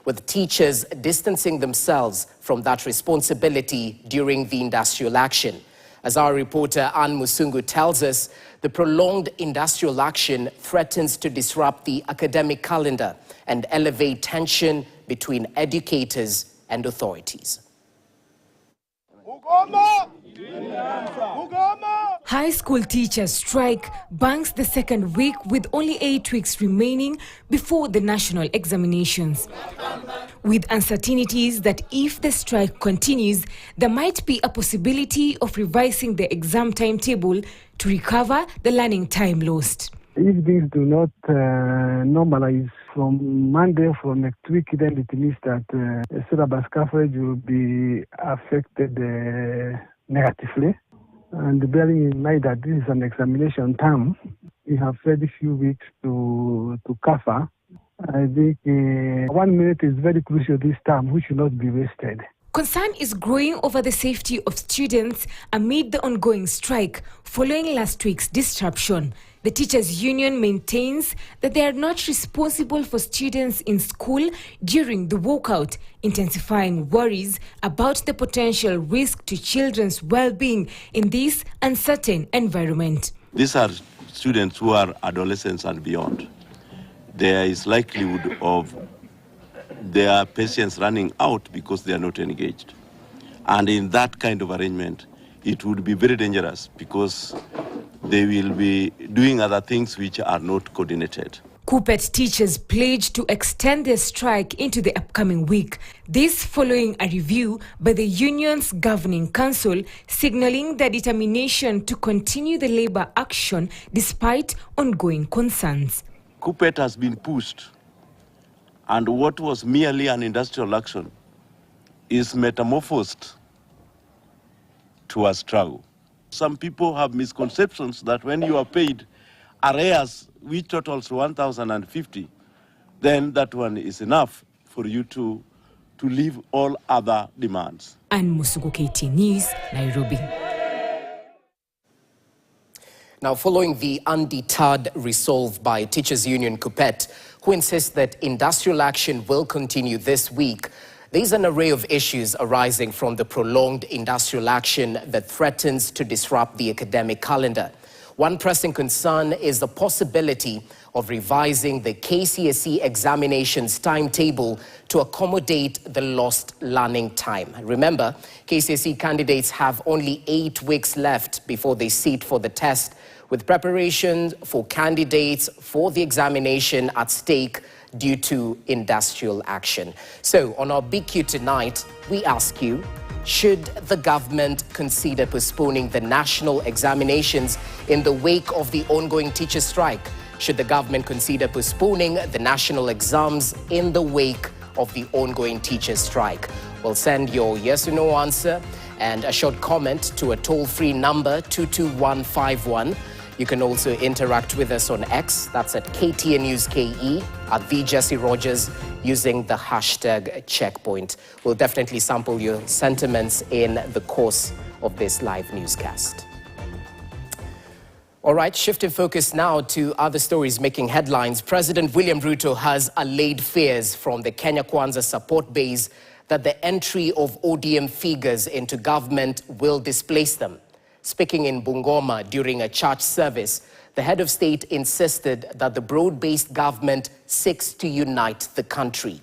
with teachers distancing themselves from that responsibility during the industrial action. As our reporter Ann Musungu tells us, the prolonged industrial action threatens to disrupt the academic calendar and elevate tension between educators and authorities. High school teachers strike banks the second week with only 8 weeks remaining before the national examinations. With uncertainties that if the strike continues, there might be a possibility of revising the exam timetable to recover the learning time lost. If these do not normalize from Monday for next week, then it means that the syllabus coverage will be affected negatively. And bearing in mind that this is an examination term, we have very few weeks to cover. I think 1 minute is very crucial this time, which should not be wasted. Concern is growing over the safety of students amid the ongoing strike following last week's disruption. The teachers' union maintains that they are not responsible for students in school during the walkout, intensifying worries about the potential risk to children's well-being in this uncertain environment. These are students who are adolescents and beyond. There is likelihood of their patience running out because they are not engaged. And in that kind of arrangement, it would be very dangerous because they will be doing other things which are not coordinated. KUPPET teachers pledged to extend their strike into the upcoming week. This following a review by the union's governing council, signaling their determination to continue the labor action despite ongoing concerns. KUPPET has been pushed, and what was merely an industrial action is metamorphosed to a struggle. Some people have misconceptions that when you are paid arrears which totals 1,050, then that one is enough for you to leave all other demands. Ann Musungu, KT News, Nairobi. Now, following the undeterred resolve by Teachers Union KUPPET, who insists that industrial action will continue this week, there is an array of issues arising from the prolonged industrial action that threatens to disrupt the academic calendar. One pressing concern is the possibility of revising the KCSE examinations timetable to accommodate the lost learning time. Remember, KCSE candidates have only 8 weeks left before they sit for the test, with preparation for candidates for the examination at stake due to industrial action. So on our BQ tonight, we ask you, should the government consider postponing the national examinations in the wake of the ongoing teacher strike? Should the government consider postponing the national exams in the wake of the ongoing teacher strike? Well, send your yes or no answer and a short comment to a toll-free number 22151. You can also interact with us on X, that's at KTNNewsKE, at the Jesse Rogers, using the hashtag Checkpoint. We'll definitely sample your sentiments in the course of this live newscast. All right, shifting focus now to other stories making headlines. President William Ruto has allayed fears from the Kenya Kwanza support base that the entry of ODM figures into government will displace them. Speaking in Bungoma during a church service, the head of state insisted that the broad-based government seeks to unite the country.